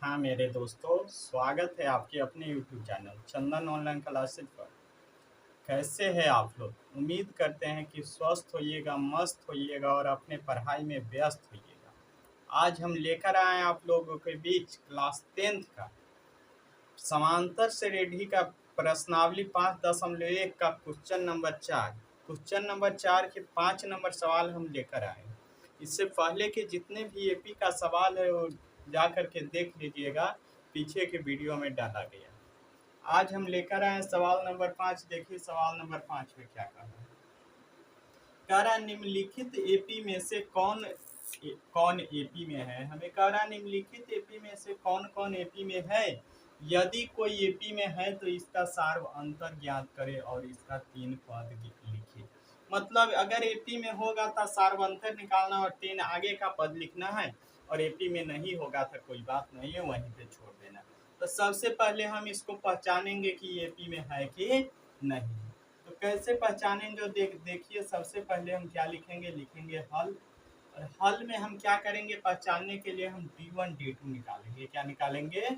हाँ मेरे दोस्तों, स्वागत है आपके अपने YouTube चैनल चंदन ऑनलाइन क्लासेस पर। कैसे हैं आप लोग? उम्मीद करते हैं कि स्वस्थ होइएगा, मस्त होइएगा और अपने पढ़ाई में व्यस्त होइएगा। आज हम लेकर आए हैं आप लोगों के बीच क्लास 10th का समांतर श्रेणी का प्रश्नावली 5.1 का क्वेश्चन नंबर 4। क्वेश्चन नंबर 4 के 5 नंबर सवाल हम लेकर आए हैं। इससे पहले के जितने भी एपी का सवाल है वो जा कर के देख लीजिएगा, पीछे के वीडियो में डाला गया। आज हम लेकर आए सवाल नंबर 5। देखिए सवाल नंबर 5 में क्या कहा है। कह रहा निम्नलिखित एपी में से कौन कौन एपी में है। हमें कह रहा निम्नलिखित एपी में से कौन कौन एपी में है। यदि कोई एपी में है तो इसका सार्व अंतर ज्ञात करे और इसका 3 पद लिखिए। मतलब अगर एपी में होगा तो सार्व अंतर निकालना और 3 आगे का पद लिखना है, और एपी में नहीं होगा तो कोई बात नहीं है, वहीं पे छोड़ देना। तो सबसे पहले हम इसको पहचानेंगे कि एपी में है कि नहीं। तो कैसे पहचानेंगे जो देखिए सबसे पहले हम क्या लिखेंगे हल। और हल में हम क्या करेंगे, पहचानने के लिए हम D1 D2 निकालेंगे। क्या निकालेंगे?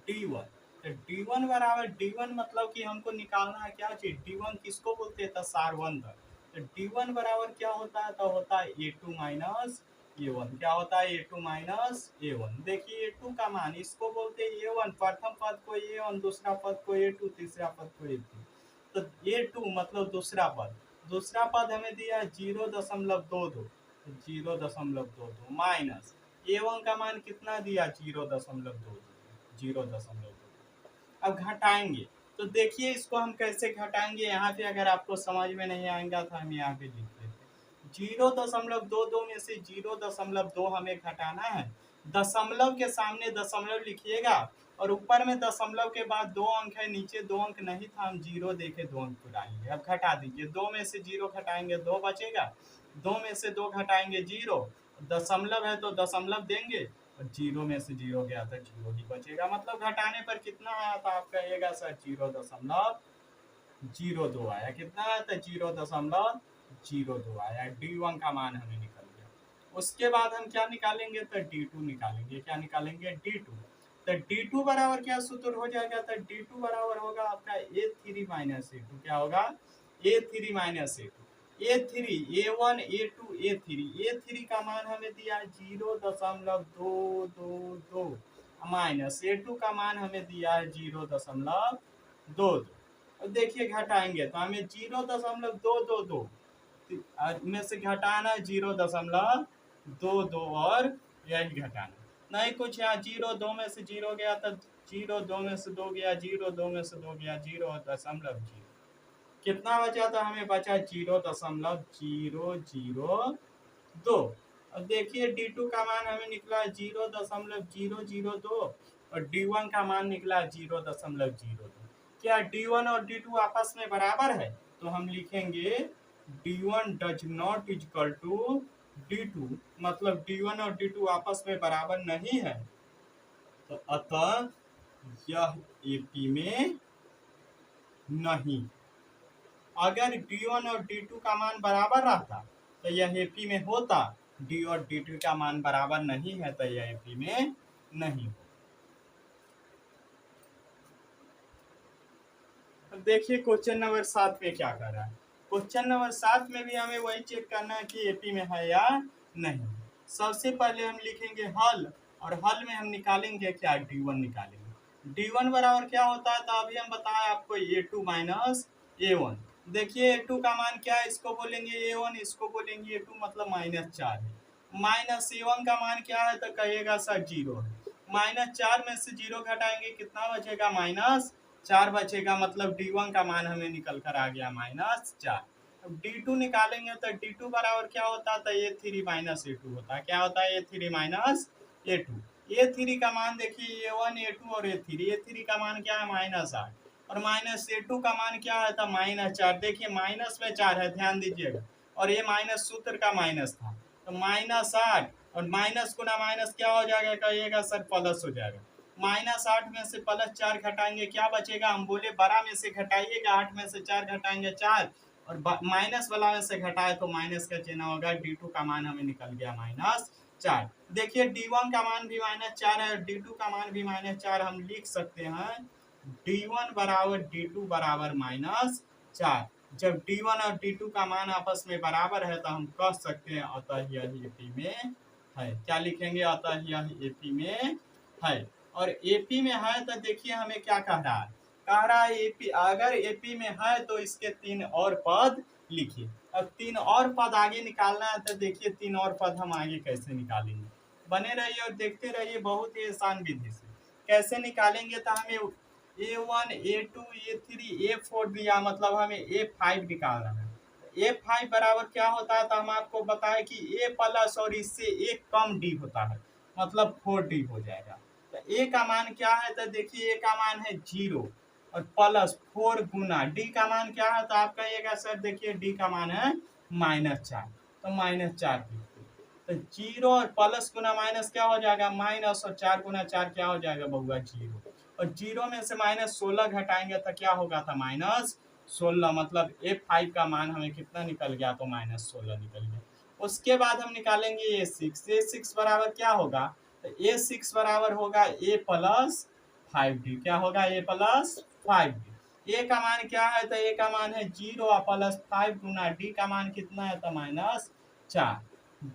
D1। तो D1 बराबर D1 मतलब कि हमको निकालना है क्या चीज, D1 किसको बोलते हैं? तो सारवंतर। तो D1 बराबर क्या होता है? तो होता है A2 माइनस A1। क्या होता है? A2 minus A1। देखिए A2 का मान इसको बोलते हैं A1, प्रथम पद को A1, दूसरा पद को A2, तीसरा पद को A3। तो A2 मतलब दूसरा पद हमें दिया है 0.22, 0.22 माइनस A1 का मान कितना दिया? 0.22, 0.22। अब घटाएंगे तो देखिए इसको हम कैसे घटाएंगे। यहाँ पे अगर आपको समझ में नहीं आएगा तो हम यहाँ पे लिख लेते 0.22 में से 0.2 हमें घटाना है। दशमलव के सामने दशमलव लिखिएगा और ऊपर में दशमलव के बाद 2 अंक है, नीचे 2 अंक नहीं था, हम 0 देके 2 अंक उड़ाएंगे। अब घटा दीजिए, 2 में से 0 घटाएंगे 2 बचेगा, 2 में से 2 घटाएंगे 0, दशमलव है तो दशमलव देंगे, और 0 में से 0 गया तो 0 ही बचेगा। मतलब घटाने पर कितना आया था आप कहिएगा सर? 0.02 आया। कितना आया था? 0.02 आया। D1 का मान हमें निकल गया। उसके बाद हम क्या निकालेंगे? तो D2 निकालेंगे। क्या निकालेंगे? D2। तो D2 बराबर क्या सूत्र हो जाएगा? तो D2 बराबर होगा आपका A3 माइनस A2। क्या होगा? A3 minus A2। A3 A1 A2 A3, A3 का मान हमें दिया 0.222 माइनस A2 का मान हमें दिया है 0.22। और देखिए घटाएंगे तो हमें 0.222 में से घटाना 0.22 और यही घटाना, नहीं कुछ। यहाँ 0 2 में से 0 गया तो 0 2 में से 2 गया, 0 2 में से 2 गया, 0.0। कितना बचा? तो हमें बचा 0.002। अब देखिए D2 का मान हमें निकला 0.002 और D1 का मान निकला 0.02। क्या D1 और D2 आपस में बराबर है? तो हम लिखेंगे D1 does not equal to D2, मतलब D1 और D2 आपस में बराबर नहीं है। तो अतः यह एपी में नहीं। अगर D1 और D2 का मान बराबर रहता तो यह एपी में होता। D और D2 का मान बराबर नहीं है तो यह एपी में नहीं। अब देखिए क्वेश्चन नंबर 7 में क्या कर रहा है। क्वेश्चन नंबर 7 में भी हमें वही चेक करना है कि एपी में है या नहीं। सबसे पहले हम लिखेंगे हल, और हल में हम निकालेंगे क्या? D1 निकालेंगे। D1 बराबर क्या होता है? तो अभी हम बताएं आपको A2 माइनस A1। देखिए A2 का मान क्या है? इसको बोलेंगे A1, इसको बोलेंगे A2, मतलब -4 है। माइनस A1 का मान क्या है? तो कहिएगा सर 0 है। -4 में से 0 घटाएंगे, कितना बचेगा? -4 बचेगा। मतलब D1 का मान हमें निकल कर आ गया -4। अब D2 निकालेंगे तो D2 बराबर क्या होता है? तो A3 माइनस A2 होता है। क्या होता है? A3 minus A2। A3 का मान देखिए A1 A2 और A3 का मान क्या है? -8। और माइनस A2 का मान क्या है? तो -4। देखिए माइनस में 4 है, ध्यान दीजिएगा, और ये माइनस सूत्र का माइनस था। तो -8 और माइनस गुना माइनस क्या हो जाएगा? कहिएगा सर प्लस हो जाएगा। -8 में से +4 घटाएंगे, क्या बचेगा? हम बोले बड़ा में से घटाइएगा, 8 में से 4 घटाएंगे 4, और माइनस वाला में से घटाए तो माइनस का चिन्ह होगा। D2 का मान हमें निकल गया 4। देखिए D1 का मान भी -4 है और D2 का मान भी -4। हम लिख सकते हैं D1 बराबर D2 बराबर -4। जब D1 और D2 का मान आपस में बराबर है तो हम कह सकते हैं अतः यह AP में है। क्या लिखेंगे? अतः यह AP में है। और AP में है तो देखिए हमें क्या कह रहा है? कह रहा है AP, अगर AP में है तो इसके 3 और पद लिखिए। अब 3 और पद आगे निकालना है तो देखिए 3 और पद हम आगे कैसे निकालेंगे। बने रहिए और देखते रहिए, बहुत ही आसान विधि से कैसे निकालेंगे। तो हमें A1 A2 A3 A4 दिया, मतलब हमें A5 निकालना है। A5 बराबर क्या होता है? तो हम आपको बताएं कि A प्लस और इससे एक कम D होता है, मतलब 4D हो जाएगा। तो A का मान क्या है? तो देखिए A का मान है 0 और प्लस 4 गुना D का मान क्या है? तो आप कहिएगा सर देखिए D का मान है -4, तो -4 तो 0 और प्लस गुना माइनस क्या हो जाएगा? माइनस, और 4 गुना 4 क्या हो जाएगा बउआ? 0। और 0 में से -16 घटाएंगे तो क्या होगा था? -16, मतलब A5 का मान हमें कितना निकल गया? तो -16 निकल गया। उसके बाद हम निकालेंगे A6। A6 बराबर क्या होगा? तो A6 बराबर होगा A प्लस 5D। क्या होगा? A plus 5D। A का मान क्या है? तो A का मान है 0 और प्लस 5 गुना D का मान कितना है? तो -4।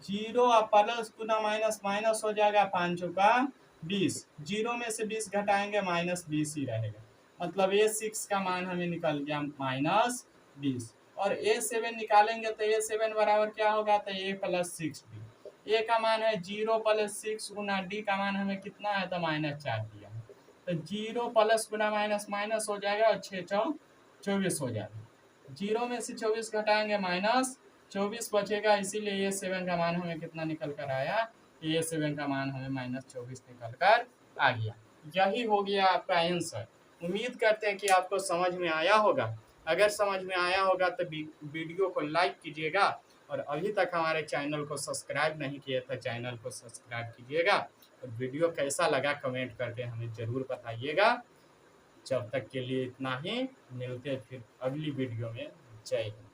0 और प्लस गुना माइनस माइनस हो जाएगा, 5 चौका 20। 0 में से 20 घटाएंगे -20 ही रहेगा, मतलब A6 का मान हमें निकल गया -20। और A7 निकालेंगे तो A7 बराबर क्या होगा? तो A प्लस 6D। A का मान है 0 प्लस 6 गुना D का मान हमें कितना है? तो -4 दिया है। तो 0 प्लस गुना माइनस माइनस हो जाएगा और 6 चौ 24 हो जाएगा। 0 में से 24 घटाएंगे -24 बचेगा, इसीलिए A7 का मान हमें कितना निकल कर आया? A7 का मान हमें -24 निकल कर आ गया। यही हो गया आपका आंसर। उम्मीद करते हैं कि आपको समझ में आया होगा। अगर समझ में आया होगा तो वीडियो को लाइक कीजिएगा, और अभी तक हमारे चैनल को सब्सक्राइब नहीं किए तो चैनल को सब्सक्राइब कीजिएगा। और वीडियो कैसा लगा कमेंट करके हमें ज़रूर बताइएगा। जब तक के लिए इतना ही, मिलते हैं फिर अगली वीडियो में। जय हिंद।